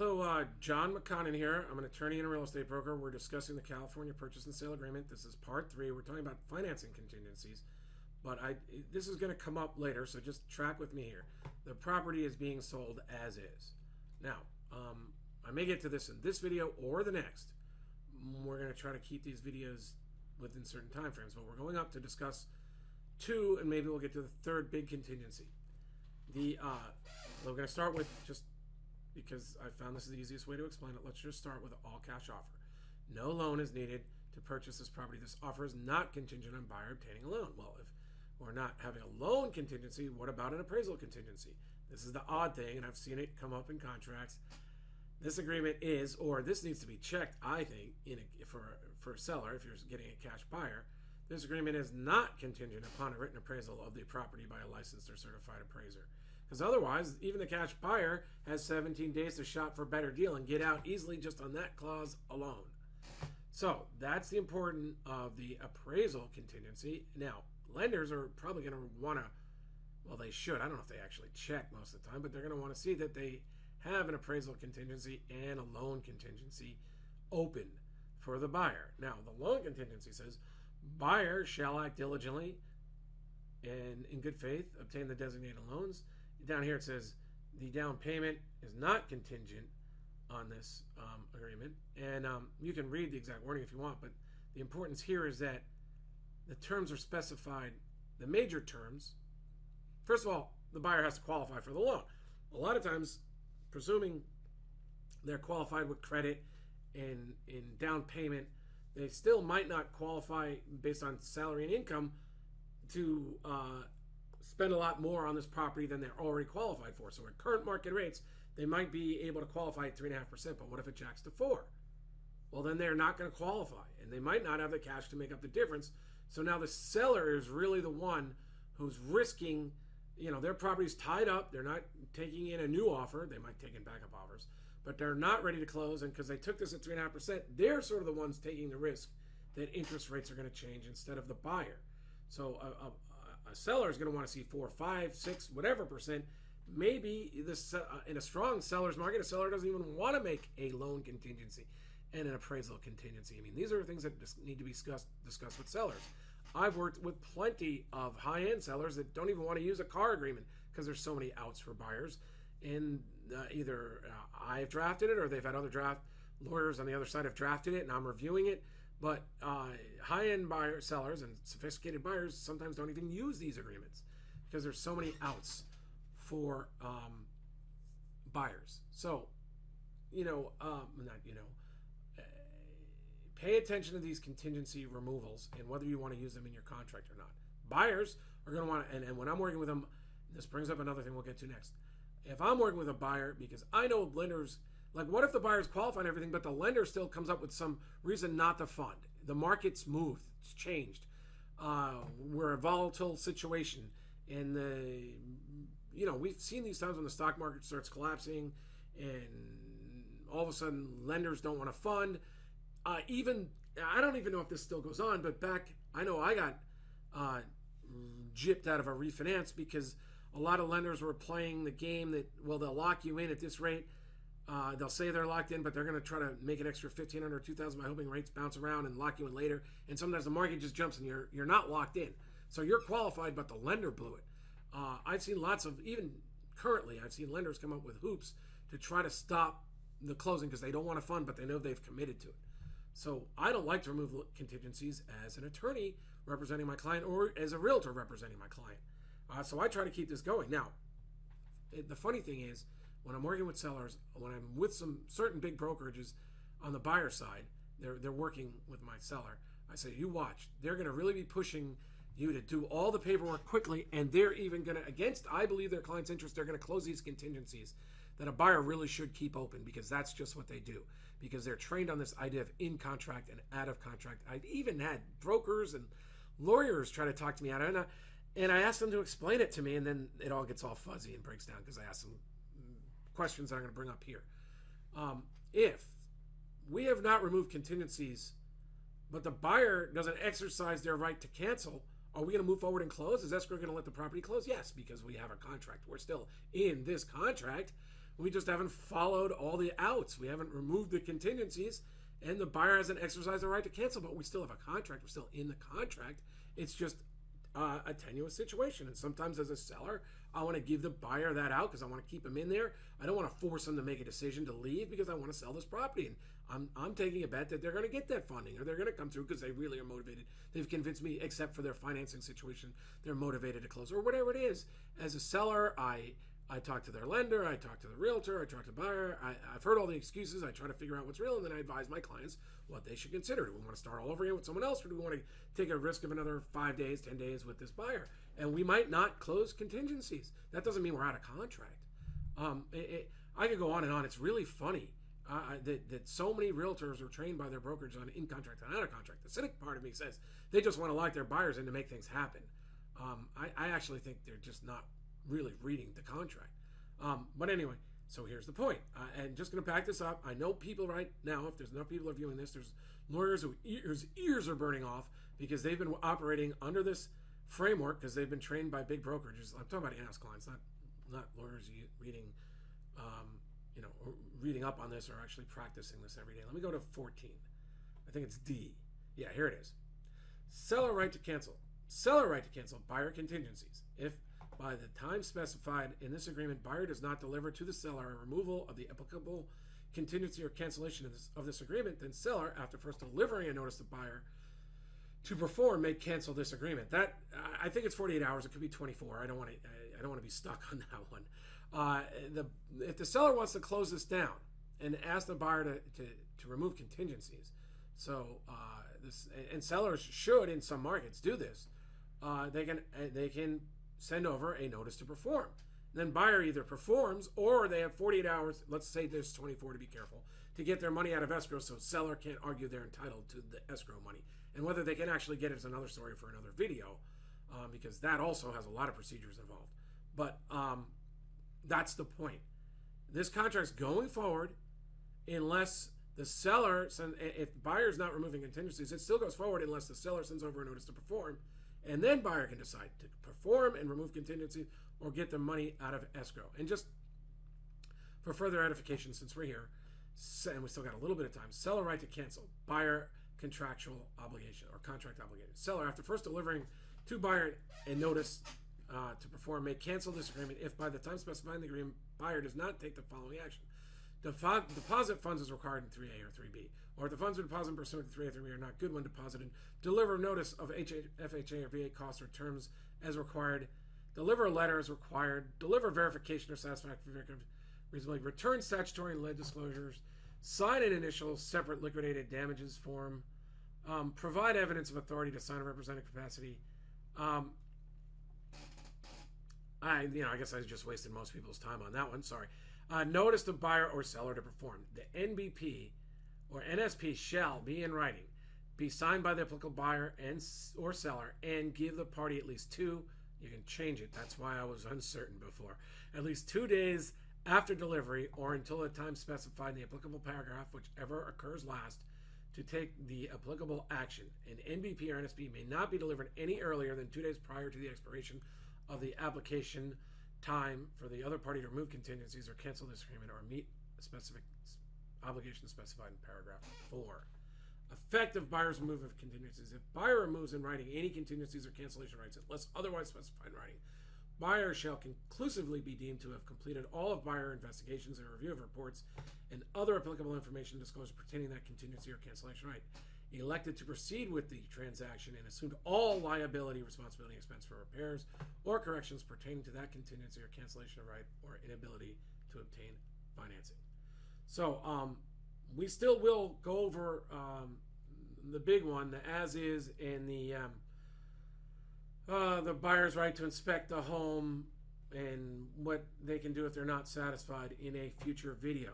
Hello, John McConnin here. I'm an attorney and a real estate broker. We're discussing the California Purchase and Sale Agreement. This is part 3. We're talking about financing contingencies, but this is going to come up later, so just track with me here. The property is being sold as is. Now, I may get to this in this video or the next. We're going to try to keep these videos within certain time frames, but we're going up to discuss 2, and maybe we'll get to the 3rd big contingency. We're going to start with, just because I found this is the easiest way to explain it, let's just start with an all-cash offer. No loan is needed to purchase this property. This offer is not contingent on buyer obtaining a loan. Well, if we're not having a loan contingency, what about an appraisal contingency? This is the odd thing, and I've seen it come up in contracts. This agreement is, or this needs to be checked, I think, for a seller, if you're getting a cash buyer. This agreement is not contingent upon a written appraisal of the property by a licensed or certified appraiser. Because otherwise, even the cash buyer has 17 days to shop for a better deal and get out easily just on that clause alone. So that's the importance of the appraisal contingency. Now, lenders are probably going to want to, well, they should. I don't know if they actually check most of the time, but they're going to want to see that they have an appraisal contingency and a loan contingency open for the buyer. Now, the loan contingency says, buyer shall act diligently and in good faith obtain the designated loans. Down here it says the down payment is not contingent on this agreement. And you can read the exact wording if you want, but the importance here is that the terms are specified, the major terms. First of all, the buyer has to qualify for the loan. A lot of times, presuming they're qualified with credit and in down payment, they still might not qualify based on salary and income to spend a lot more on this property than they're already qualified for. So at current market rates, they might be able to qualify at 3.5%, but what if it jacks to 4? Well, then they're not going to qualify, and they might not have the cash to make up the difference. So now the seller is really the one who's risking, their property's tied up. They're not taking in a new offer. They might take in backup offers, but they're not ready to close, and because they took this at 3.5%, they're sort of the ones taking the risk that interest rates are going to change instead of the buyer. So a seller is going to want to see 4, 5, 6, whatever percent. Maybe this in a strong seller's market, a seller doesn't even want to make a loan contingency and an appraisal contingency. I mean, these are things that need to be discussed with sellers. I've worked with plenty of high-end sellers that don't even want to use a car agreement because there's so many outs for buyers. And either I've drafted it or they've had other draft lawyers on the other side have drafted it and I'm reviewing it. But high-end sellers and sophisticated buyers sometimes don't even use these agreements because there's so many outs for buyers. So, pay attention to these contingency removals and whether you want to use them in your contract or not. Buyers are going to want to, and when I'm working with them, this brings up another thing we'll get to next. If I'm working with a buyer, because I know lenders, like what if the buyer's qualified and everything, but the lender still comes up with some reason not to fund? The market's moved, it's changed. We're a volatile situation, and we've seen these times when the stock market starts collapsing, and all of a sudden lenders don't want to fund. I don't even know if this still goes on, but back, I know I got gypped out of a refinance because a lot of lenders were playing the game that, well, they'll lock you in at this rate. They'll say they're locked in, but they're going to try to make an extra $1,500 or $2,000 by hoping rates bounce around and lock you in later. And sometimes the market just jumps and you're not locked in. So you're qualified, but the lender blew it. I've seen even currently, I've seen lenders come up with hoops to try to stop the closing because they don't want to fund, but they know they've committed to it. So I don't like to remove contingencies as an attorney representing my client or as a realtor representing my client. So I try to keep this going. Now, the funny thing is, when I'm working with sellers, when I'm with some certain big brokerages on the buyer side, they're working with my seller. I say, you watch. They're going to really be pushing you to do all the paperwork quickly, and they're even going to, against, I believe, their client's interest, they're going to close these contingencies that a buyer really should keep open because that's just what they do. Because they're trained on this idea of in contract and out of contract. I've even had brokers and lawyers try to talk to me out of it. And I asked them to explain it to me, and then it all gets all fuzzy and breaks down because I asked them questions that I'm going to bring up here. If we have not removed contingencies, but the buyer doesn't exercise their right to cancel, are we going to move forward and close? Is escrow going to let the property close? Yes, because we have a contract. We're still in this contract. We just haven't followed all the outs. We haven't removed the contingencies, and the buyer hasn't exercised the right to cancel, but we still have a contract. We're still in the contract. It's just a tenuous situation. And sometimes as a seller, I want to give the buyer that out because I want to keep them in there. I don't want to force them to make a decision to leave because I want to sell this property. And I'm taking a bet that they're going to get that funding, or they're going to come through because they really are motivated. They've convinced me, except for their financing situation, they're motivated to close, or whatever it is. As a seller, I talk to their lender, I talk to the realtor, I talk to the buyer. I've heard all the excuses. I try to figure out what's real, and then I advise my clients what they should consider. Do we want to start all over again with someone else, or do we want to take a risk of another 5 days, 10 days with this buyer? And we might not close contingencies. That doesn't mean we're out of contract. I could go on and on. It's really funny that so many realtors are trained by their brokers on in contract and out of contract. The cynic part of me says they just want to lock their buyers in to make things happen. I actually think they're just not really reading the contract. But anyway, so here's the point. And just going to back this up. I know people right now, if there's enough people are viewing this, there's lawyers whose ears are burning off because they've been operating under this framework because they've been trained by big brokerages. I'm talking about in-house clients, not lawyers reading, reading up on this or actually practicing this every day. Let me go to 14. I think it's D. Yeah, here it is. Seller right to cancel. Seller right to cancel buyer contingencies. If by the time specified in this agreement, buyer does not deliver to the seller a removal of the applicable contingency or cancellation of this agreement, then seller, after first delivering a notice to buyer to perform, may cancel this agreement. That I think it's 48 hours. It could be 24. I don't want to be stuck on that one. If the seller wants to close this down and ask the buyer to remove contingencies, and sellers should in some markets do this, they can send over a notice to perform. Then buyer either performs or they have 48 hours, let's say there's 24 to be careful, to get their money out of escrow so seller can't argue they're entitled to the escrow money. And whether they can actually get it is another story for another video, because that also has a lot of procedures involved. But that's the point. This contract's going forward unless the seller, if the buyer's not removing contingencies, it still goes forward unless the seller sends over a notice to perform. And then buyer can decide to perform and remove contingency or get the money out of escrow. And just for further edification, since we're here, and we still got a little bit of time, seller right to cancel, buyer contractual obligation or contract obligation. Seller, after first delivering to buyer a notice to perform, may cancel this agreement if by the time specified in the agreement, buyer does not take the following action. Deposit funds is required in 3A or 3B, or if the funds are deposited pursuant to 3A or 3B are not good when deposited, deliver notice of FHA or VA costs or terms as required, deliver a letter as required, deliver verification or satisfactory reasonably, return statutory and lead disclosures, sign an initial separate liquidated damages form, provide evidence of authority to sign a representative capacity. I guess I just wasted most people's time on that one. Sorry. Notice to buyer or seller to perform. The NBP or NSP shall be in writing, be signed by the applicable buyer or seller, and give the party at least two. You can change it. That's why I was uncertain before. At least 2 days after delivery or until the time specified in the applicable paragraph, whichever occurs last, to take the applicable action. An NBP or NSP may not be delivered any earlier than 2 days prior to the expiration of the application time for the other party to remove contingencies or cancel this agreement or meet a specific obligation specified in paragraph 4. Effective buyer's removal of contingencies. If buyer removes in writing any contingencies or cancellation rights unless otherwise specified in writing, buyer shall conclusively be deemed to have completed all of buyer investigations and review of reports and other applicable information disclosed pertaining to that contingency or cancellation right, elected to proceed with the transaction and assumed all liability, responsibility, and expense for repairs or corrections pertaining to that contingency or cancellation of right or inability to obtain financing. So we still will go over the big one, the as is, and the buyer's right to inspect the home and what they can do if they're not satisfied in a future video.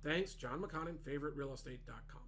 Thanks, John McConnin, favoriterealestate.com.